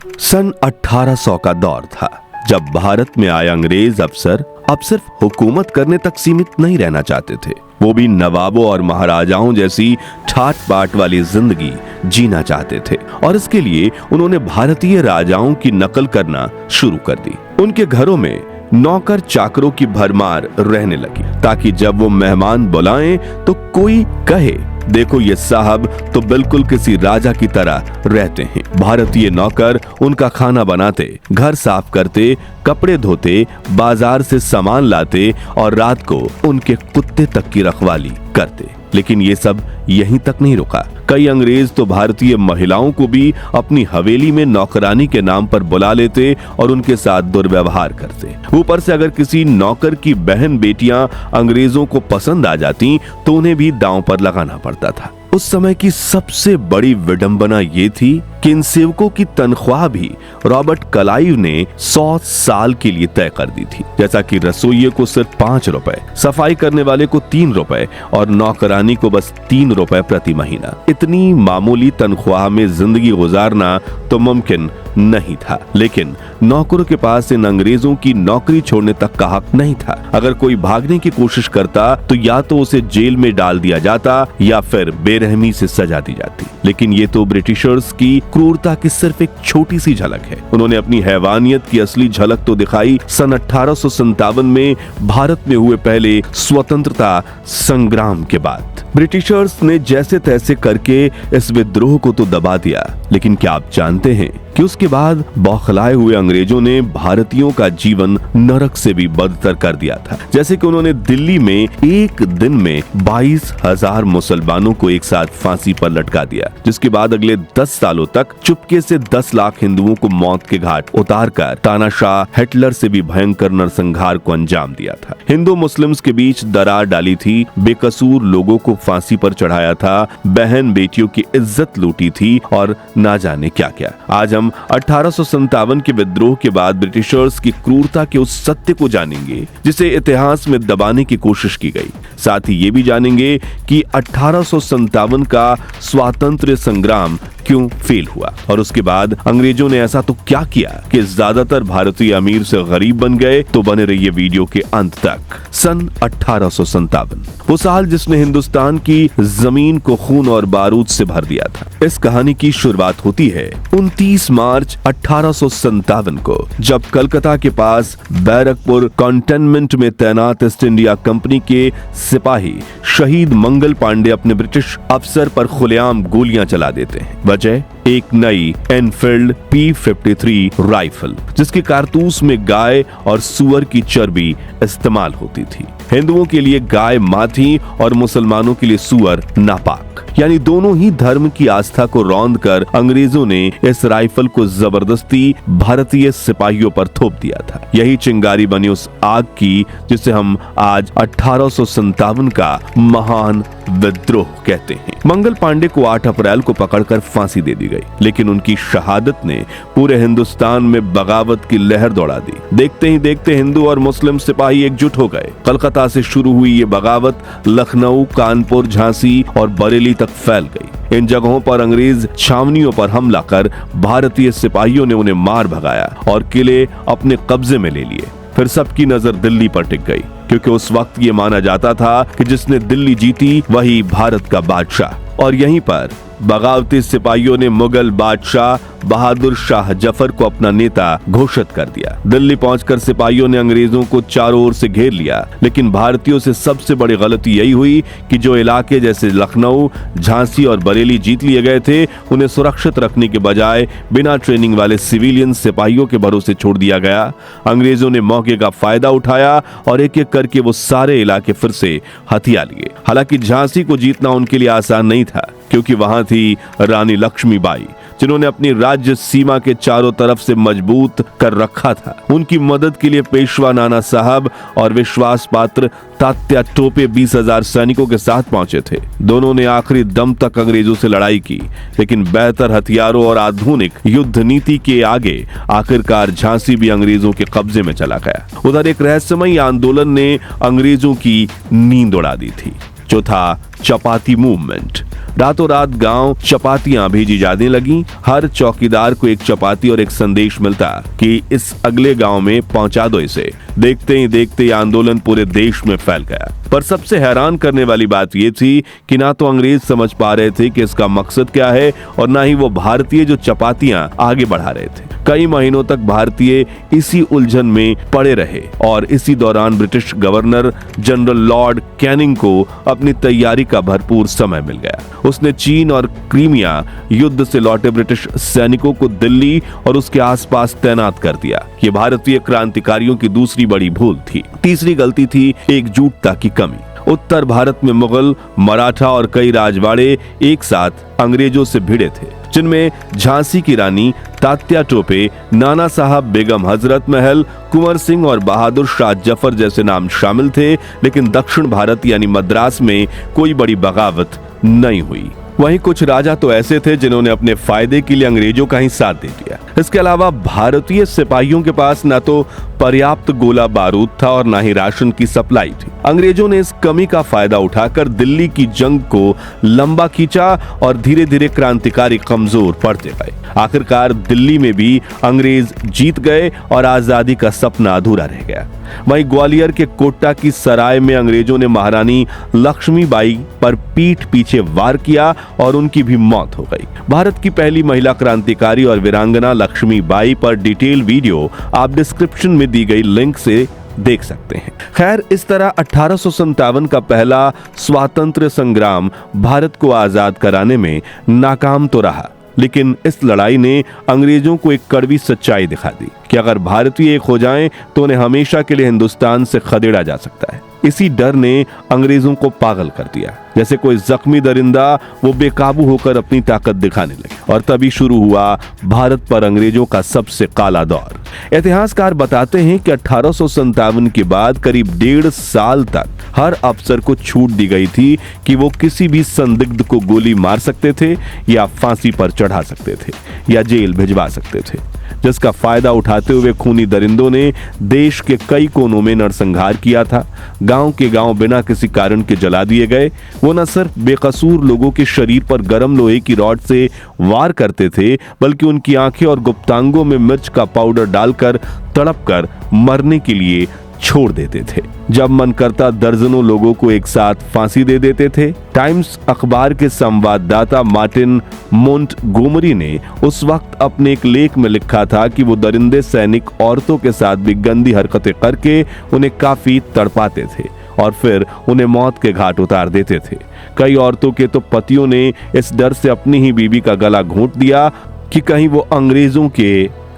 सन 1800 का दौर था जब भारत में आए अंग्रेज अफसर अब सिर्फ हुकूमत करने तक सीमित नहीं रहना चाहते थे, वो भी नवाबों और महाराजाओं जैसी ठाट बाट वाली जिंदगी जीना चाहते थे। और इसके लिए उन्होंने भारतीय राजाओं की नकल करना शुरू कर दी। उनके घरों में नौकर चाकरों की भरमार रहने लगी ताकि जब वो मेहमान बुलाएं तो कोई कहे, देखो ये साहब तो बिल्कुल किसी राजा की तरह रहते हैं। भारतीय नौकर उनका खाना बनाते, घर साफ करते, कपड़े धोते, बाजार से सामान लाते और रात को उनके कुत्ते तक की रखवाली करते। लेकिन ये सब यहीं तक नहीं रुका। कई अंग्रेज तो भारतीय महिलाओं को भी अपनी हवेली में नौकरानी के नाम पर बुला लेते और उनके साथ दुर्व्यवहार करते। ऊपर से अगर किसी नौकर की बहन बेटियां अंग्रेजों को पसंद आ जाती तो उन्हें भी दांव पर लगाना पड़ता था। उस समय की सबसे बड़ी विडंबना ये थी कि इन सेवकों की तनख्वाह भी रॉबर्ट क्लाइव ने 100 साल के लिए तय कर दी थी। जैसा कि रसोइये को सिर्फ 5 रुपए, सफाई करने वाले को 3 रुपए और नौकरानी को बस 3 रुपए प्रति महीना। इतनी मामूली तनख्वाह में जिंदगी गुजारना तो मुमकिन नहीं था, लेकिन नौकरों के पास इन अंग्रेजों की नौकरी छोड़ने तक का हक नहीं था। अगर कोई भागने की कोशिश करता तो या तो उसे जेल में डाल दिया जाता या फिर बेरहमी से सजा दी जाती। लेकिन ये तो ब्रिटिशर्स की क्रूरता की सिर्फ एक छोटी सी झलक है। उन्होंने अपनी हैवानियत की असली झलक तो दिखाई सन 1857 में भारत में हुए पहले स्वतंत्रता संग्राम के बाद। ब्रिटिशर्स ने जैसे तैसे करके इस विद्रोह को तो दबा दिया, लेकिन क्या आप जानते हैं कि उसके बाद बौखलाए हुए अंग्रेजों ने भारतीयों का जीवन नरक से भी बदतर कर दिया था। जैसे कि उन्होंने दिल्ली में एक दिन में 22,000 मुसलमानों को एक साथ फांसी पर लटका दिया, जिसके बाद अगले 10 सालों तक चुपके से 10 लाख हिंदुओं को मौत के घाट उतारकर तानाशाह हिटलर से भी भयंकर नरसंहार को अंजाम दिया था। हिंदू मुस्लिम्स के बीच दरार डाली थी, बेकसूर लोगों को फांसी पर चढ़ाया था, बहन बेटियों की इज्जत लूटी थी और ना जाने क्या क्या। आज हम 1857 के विद्रोह के बाद ब्रिटिशर्स की क्रूरता के उस सत्य को जानेंगे जिसे इतिहास में दबाने की कोशिश की गई। साथ ही ये भी जानेंगे कि 1857 का स्वातंत्र्य संग्राम क्यों फेल हुआ और उसके बाद अंग्रेजों ने ऐसा तो क्या किया कि ज्यादातर भारतीय अमीर से गरीब बन गए। तो बने रहिए वीडियो के अंत तक। सन 1857 वो साल जिसने हिंदुस्तान की जमीन को खून और बारूद से भर दिया था। इस कहानी की शुरुआत होती है 29 मार्च 1857 को, जब कलकत्ता के पास बैरकपुर कंटेनमेंट में तैनात ईस्ट इंडिया कंपनी के सिपाही शहीद मंगल पांडे अपने ब्रिटिश अफसर पर खुलेआम गोलियां चला देते हैं। वजह एक नई एनफील्ड P53 राइफल, जिसके कारतूस में गाय और सुअर की चर्बी इस्तेमाल होती थी। हिंदुओं के लिए गाय मां थी और मुसलमानों के लिए सुअर नापाक, यानी दोनों ही धर्म की आस्था को रौंद कर अंग्रेजों ने इस राइफल को जबरदस्ती भारतीय सिपाहियों पर थोप दिया था। यही चिंगारी बनी उस आग की जिसे हम आज 1857 का महान विद्रोह कहते हैं। मंगल पांडे को 8 अप्रैल को पकड़कर फांसी दे दी गई, लेकिन उनकी शहादत ने पूरे हिंदुस्तान में बगावत की लहर दौड़ा दी। देखते ही देखते हिंदू और मुस्लिम सिपाही एकजुट हो गए। कलकत्ता से शुरू हुई ये बगावत लखनऊ, कानपुर, झांसी और बरेली तक फैल गई। इन जगहों पर अंग्रेज छावनियों पर हमला कर भारतीय सिपाहियों ने उन्हें मार भगाया और किले अपने कब्जे में ले लिए। फिर सबकी नजर दिल्ली पर टिक गई, क्योंकि उस वक्त ये माना जाता था कि जिसने दिल्ली जीती वही भारत का बादशाह। और यहीं पर बगावती सिपाहियों ने मुगल बादशाह बहादुर शाह जफर को अपना नेता घोषित कर दिया। दिल्ली पहुंचकर सिपाहियों ने अंग्रेजों को चारों ओर से घेर लिया, लेकिन भारतीयों से सबसे बड़ी गलती यही हुई कि जो इलाके जैसे लखनऊ, झांसी और बरेली जीत लिए गए थे, उन्हें सुरक्षित रखने के बजाय बिना ट्रेनिंग वाले सिविलियन सिपाहियों के भरोसे छोड़ दिया गया। अंग्रेजों ने मौके का फायदा उठाया और एक एक करके वो सारे इलाके फिर से हथिया लिए। हालांकि झांसी को जीतना उनके लिए आसान नहीं था, क्योंकि वहां थी रानी लक्ष्मीबाई, जिन्होंने अपनी राज्य सीमा के चारों तरफ से मजबूत कर रखा था। उनकी मदद के लिए पेशवा नाना साहब और विश्वास पात्र तात्या टोपे 20,000 सैनिकों के साथ पहुंचे थे। दोनों ने आखिरी दम तक अंग्रेजों से लड़ाई की, लेकिन बेहतर हथियारों और आधुनिक युद्ध नीति के आगे आखिरकार झांसी भी अंग्रेजों के कब्जे में चला गया। उधर एक रहस्यमयी आंदोलन ने अंग्रेजों की नींद उड़ा दी थी, जो था चपाती मूवमेंट। रातों रात गांव चपातियां भेजी जाने लगी। हर चौकीदार को एक चपाती और एक संदेश मिलता कि इस अगले गांव में पहुंचा दो इसे। देखते ही देखते ये आंदोलन पूरे देश में फैल गया। पर सबसे हैरान करने वाली बात यह थी कि ना तो अंग्रेज समझ पा रहे थे कि इसका मकसद क्या है और ना ही वो भारतीय जो चपातियां आगे बढ़ा रहे थे। कई महीनों तक भारतीय इसी उलझन में पड़े रहे और इसी दौरान British governor general Lord Canning को अपनी तैयारी का भरपूर समय मिल गया। उसने चीन और क्रीमिया युद्ध से लौटे ब्रिटिश सैनिकों को दिल्ली और उसके आसपास तैनात कर दिया। ये भारतीय क्रांतिकारियों की दूसरी बड़ी भूल थी। तीसरी गलती थी एकजुटता की कमी। उत्तर भारत में मुगल, मराठा और कई राजवाड़े एक साथ अंग्रेजों से भिड़े थे, जिनमें झांसी की रानी तात्या टोपे, नाना साहब बेगम हजरत महल, कुंवर सिंह और बहादुर शाह जफर जैसे नाम शामिल थे। लेकिन दक्षिण भारत यानी मद्रास में कोई बड़ी बगावत नहीं हुई। वहीं कुछ राजा तो ऐसे थे जिन्होंने अपने फायदे के लिए अंग्रेजों का ही साथ दे दिया। इसके अलावा भारतीय सिपाहियों के पास न तो पर्याप्त गोला बारूद था और न ही राशन की सप्लाई थी। अंग्रेजों ने इस कमी का फायदा उठाकर दिल्ली की जंग को लंबा खींचा और धीरे धीरे क्रांतिकारी कमजोर पड़ते गए। आखिरकार दिल्ली में भी अंग्रेज जीत गए और आजादी का सपना अधूरा रह गया। वहीं ग्वालियर के कोटा की सराय में अंग्रेजों ने महारानी लक्ष्मीबाई पर पीठ पीछे वार किया और उनकी भी मौत हो गई। भारत की पहली महिला क्रांतिकारी और वीरांगना लक्ष्मीबाई पर डिटेल वीडियो आप डिस्क्रिप्शन में दी गई लिंक से देख सकते हैं। खैर, इस तरह 1857 का पहला स्वातंत्र्य संग्राम भारत को आजाद कराने में नाकाम तो रहा, लेकिन इस लड़ाई ने अंग्रेजों को एक कड़वी सच्चाई दिखा दी कि अगर भारतीय एक हो जाएं तो उन्हें हमेशा के लिए हिंदुस्तान से खदेड़ा जा सकता है। इसी डर ने अंग्रेजों को पागल कर दिया। जैसे कोई जख्मी दरिंदा वो बेकाबू होकर अपनी ताकत दिखाने लगे और तभी शुरू हुआ भारत पर अंग्रेजों का सबसे काला दौर। इतिहासकार बताते हैं कि 1857 के बाद करीब 1.5 साल तक हर अफसर को छूट दी गई थी कि वो किसी भी संदिग्ध को गोली मार सकते थे या फांसी पर चढ़ा सकते थे या जेल भिजवा सकते थे, जिसका फायदा उठाते हुए खूनी दरिंदों ने देश के कई कोनों में नरसंहार किया था। गांव के गांव बिना किसी कारण के जला दिए गए। वो न सिर्फ बेकसूर लोगों के शरीर पर गर्म लोहे की रॉड से वार करते थे, बल्कि उनकी आंखें और गुप्तांगों में मिर्च का पाउडर डालकर तड़पकर मरने के लिए छोड़ देते थे। जब मन करता दर्जनों लोगों को एक साथ फांसी दे देते थे। टाइम्स अखबार के संवाददाता मार्टिन मोंटगोमरी ने उस वक्त अपने एक लेख में लिखा था कि वो दरिंदे सैनिक औरतों के साथ भी गंदी हरकतें करके उन्हें काफी तड़पाते थे और फिर उन्हें मौत के घाट उतार देते थे। कई औरतों के तो पतियों ने इस डर से अपनी ही बीवी का गला घोंट दिया कि कहीं वो अंग्रेजों के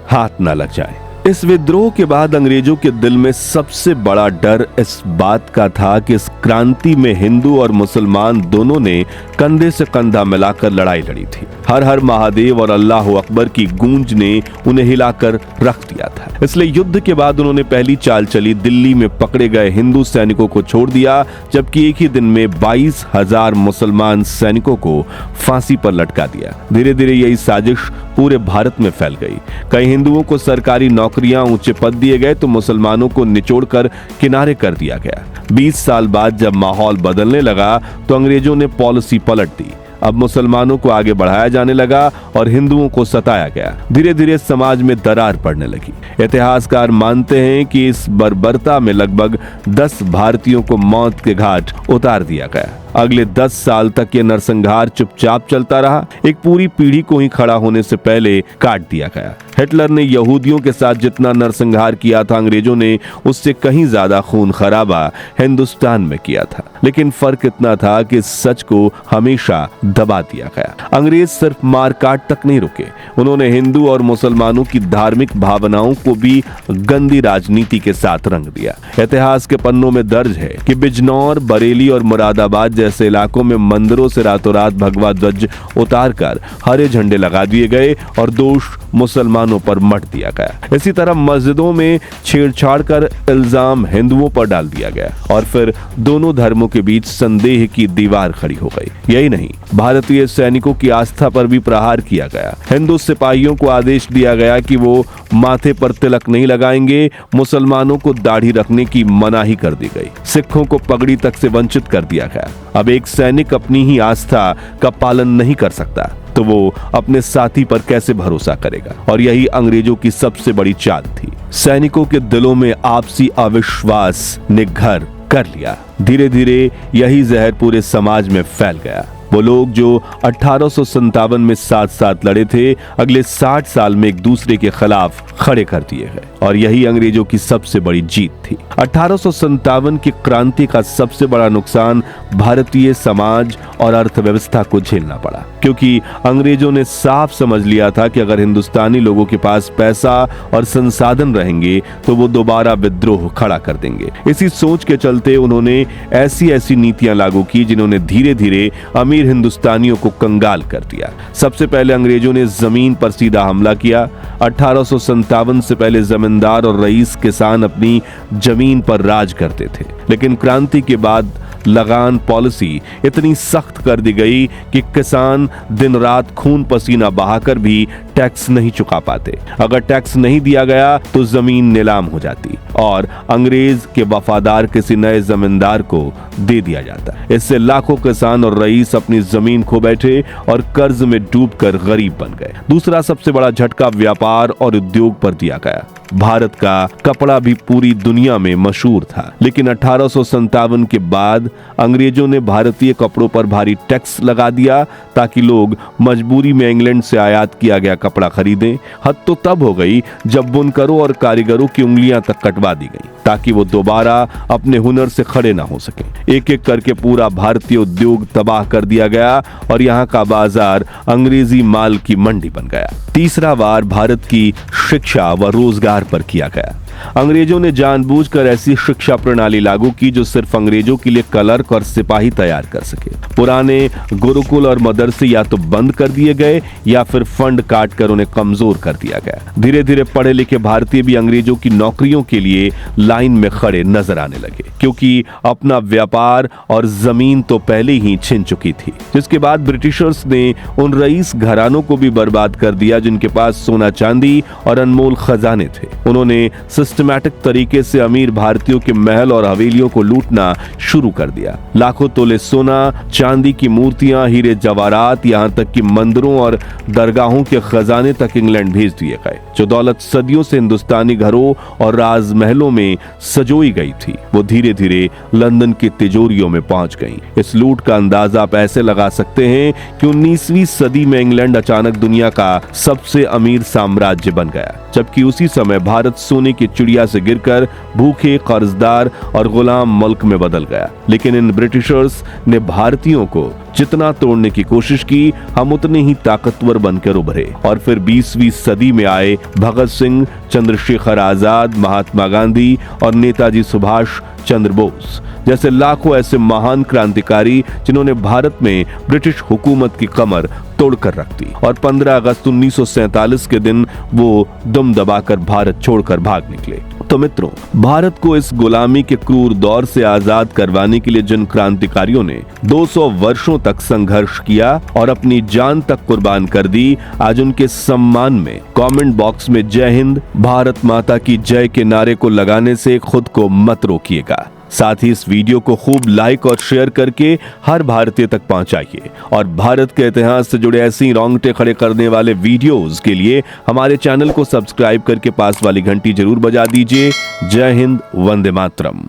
हाथ न लग जाए। इस विद्रोह के बाद अंग्रेजों के दिल में सबसे बड़ा डर इस बात का था कि इस क्रांति में हिंदू और मुसलमान दोनों ने कंधे से कंधा मिलाकर लड़ाई लड़ी थी। हर हर महादेव और अल्लाह अकबर की गूंज ने उन्हें हिलाकर रख दिया था। इसलिए युद्ध के बाद उन्होंने पहली चाल चली, दिल्ली में पकड़े गए हिंदू सैनिकों को छोड़ दिया, जबकि एक ही दिन में 22,000 मुसलमान सैनिकों को फांसी पर लटका दिया। धीरे धीरे यही साजिश पूरे भारत में फैल गई। कई हिंदुओं को सरकारी नौकरियां, ऊंचे पद दिए गए तो मुसलमानों को निचोड़कर किनारे कर दिया गया। 20 साल बाद जब माहौल बदलने लगा तो अंग्रेजों ने पॉलिसी पलट दी। अब मुसलमानों को आगे बढ़ाया जाने लगा और हिंदुओं को सताया गया। धीरे धीरे समाज में दरार पड़ने लगी। इतिहासकार मानते हैं कि इस बर्बरता में लगभग 10 भारतीयों को मौत के घाट उतार दिया गया। अगले 10 साल तक ये नरसंहार चुपचाप चलता रहा। एक पूरी पीढ़ी को ही खड़ा होने से पहले काट दिया गया। हिटलर ने यहूदियों के साथ जितना नरसंहार किया था, अंग्रेजों ने उससे कहीं ज्यादा खून खराबा हिंदुस्तान में किया था। लेकिन फर्क इतना था कि इस सच को हमेशा दबा दिया गया। अंग्रेज सिर्फ मारकाट तक नहीं रुके, उन्होंने हिंदू और मुसलमानों की धार्मिक भावनाओं को भी गंदी राजनीति के साथ रंग दिया। इतिहास के पन्नों में दर्ज है कि बिजनौर, बरेली और मुरादाबाद जैसे इलाकों में मंदिरों से रातों रात भगवा ध्वज उतारकर हरे झंडे लगा दिए गए और दोष मुसलमानों पर मट दिया गया। इसी तरह मस्जिदों में छेड़छाड़ कर इल्जाम हिंदुओं पर डाल दिया गया और फिर दोनों धर्मों के बीच संदेह की दीवार खड़ी हो गई। यही नहीं, भारतीय सैनिकों की आस्था पर भी प्रहार किया गया। हिंदू सिपाहियों को आदेश दिया गया कि वो माथे पर तिलक नहीं लगाएंगे। मुसलमानों को दाढ़ी रखने की मनाही कर दी गई। सिखों को पगड़ी तक से वंचित कर दिया गया। अब एक सैनिक अपनी ही आस्था का पालन नहीं कर सकता तो वो अपने साथी पर कैसे भरोसा करेगा। और यही अंग्रेजों की सबसे बड़ी चाल थी। सैनिकों के दिलों में आपसी अविश्वास ने घर कर लिया। धीरे धीरे यही जहर पूरे समाज में फैल गया। वो लोग जो 1857 में साथ साथ लड़े थे, अगले 60 साल में एक दूसरे के खिलाफ खड़े कर दिए गए और यही अंग्रेजों की सबसे बड़ी जीत थी। 1857 की क्रांति का सबसे बड़ा नुकसान भारतीय समाज और अर्थव्यवस्था को झेलना पड़ा, क्योंकि अंग्रेजों ने साफ समझ लिया था कि अगर हिंदुस्तानी लोगों के पास पैसा और संसाधन रहेंगे तो वो दोबारा विद्रोह खड़ा कर देंगे। इसी सोच के चलते उन्होंने ऐसी नीतियां लागू की जिन्होंने धीरे धीरे अमीर हिंदुस्तानियों को कंगाल कर दिया। सबसे पहले अंग्रेजों ने जमीन पर सीधा हमला किया। 1857 से पहले जमींदार और रईस किसान अपनी जमीन पर राज करते थे, लेकिन क्रांति के बाद लगान पॉलिसी इतनी सख्त कर दी गई कि किसान दिन रात खून पसीना बहाकर भी टैक्स नहीं चुका पाते। अगर टैक्स नहीं दिया गया तो जमीन नीलाम हो जाती और अंग्रेज के वफादार किसी नए जमींदार को दे दिया जाता। इससे लाखों किसान और रईस अपनी जमीन खो बैठे और कर्ज में डूबकर गरीब बन गए। दूसरा सबसे बड़ा झटका व्यापार और उद्योग पर दिया गया। भारत का कपड़ा भी पूरी दुनिया में मशहूर था, लेकिन 1857 के बाद अंग्रेजों ने भारतीय कपड़ों पर भारी टैक्स लगा दिया ताकि लोग मजबूरी में इंग्लैंड से आयात किया गया कपड़ा खरीदें। हद तो तब हो गई जब बुनकरों और कारीगरों की उंगलियां तक कटवा दी गई ताकि वो दोबारा अपने हुनर से खड़े ना हो सके। एक एक करके पूरा भारतीय उद्योग तबाह कर दिया गया और यहाँ का बाजार अंग्रेजी माल की मंडी बन गया। तीसरा वार भारत की शिक्षा व रोजगार पर किया गया। अंग्रेजों ने जानबूझकर ऐसी शिक्षा प्रणाली लागू की जो सिर्फ अंग्रेजों के लिए क्लर्क और सिपाही तैयार कर सके। पुराने गुरुकुल और मदरसे या तो बंद कर दिए गए या फिर फंड काट कर उन्हें कमजोर कर दिया गया। धीरे धीरे पढ़े लिखे भारतीय भी अंग्रेजों की नौकरियों के लिए लाइन में खड़े नजर आने लगे, क्योंकि अपना व्यापार और जमीन तो पहले ही छिन चुकी थी। जिसके बाद ब्रिटिशर्स ने उन रईस घरानों को भी बर्बाद कर दिया जिनके पास सोना चांदी और अनमोल खजाने थे। उन्होंने सिस्टमैटिक तरीके से अमीर भारतीयों के महल और हवेलियों को लूटना शुरू कर दिया। लाखों तोले सोना, चांदी की मूर्तियां, हीरे जवाहरात, यहां तक कि मंदिरों और दरगाहों के खजाने तक इंग्लैंड भेज दिए गए। जो दौलत सदियों से हिंदुस्तानी घरों और राजमहलों में सजोई गई थी वो धीरे धीरे लंदन की तिजोरियों में पहुंच गई। इस लूट का अंदाजा आप ऐसे लगा सकते हैं कि 19वीं सदी में इंग्लैंड अचानक दुनिया का सबसे अमीर साम्राज्य बन गया, जबकि उसी समय भारत सोने की चिड़िया से गिरकर भूखे, कर्जदार और गुलाम मुल्क में बदल गया। लेकिन इन ब्रिटिशर्स ने भारतीयों को जितना तोड़ने की कोशिश की, हम उतने ही ताकतवर बनकर उभरे और फिर 20वीं सदी में आए भगत सिंह, चंद्रशेखर आजाद, महात्मा गांधी और नेताजी सुभाष चंद्र बोस जैसे लाखों ऐसे महान क्रांतिकारी जिन्होंने भारत में ब्रिटिश हुकूमत की कमर तोड़कर रख दी और 15 अगस्त 1947 के दिन वो दम दबाकर भारत छोड़कर भाग निकले। तो मित्रों, भारत को इस गुलामी के क्रूर दौर से आजाद करवाने के लिए जिन क्रांतिकारियों ने 200 वर्षों तक संघर्ष किया और अपनी जान तक कुर्बान कर दी, आज उनके सम्मान में कमेंट बॉक्स में जय हिंद, भारत माता की जय के नारे को लगाने से खुद को मत रोकिएगा। साथ ही इस वीडियो को खूब लाइक और शेयर करके हर भारतीय तक पहुंचाइए और भारत के इतिहास से जुड़े ऐसे ही रोंगटे खड़े करने वाले वीडियोस के लिए हमारे चैनल को सब्सक्राइब करके पास वाली घंटी जरूर बजा दीजिए। जय हिंद, वंदे मातरम।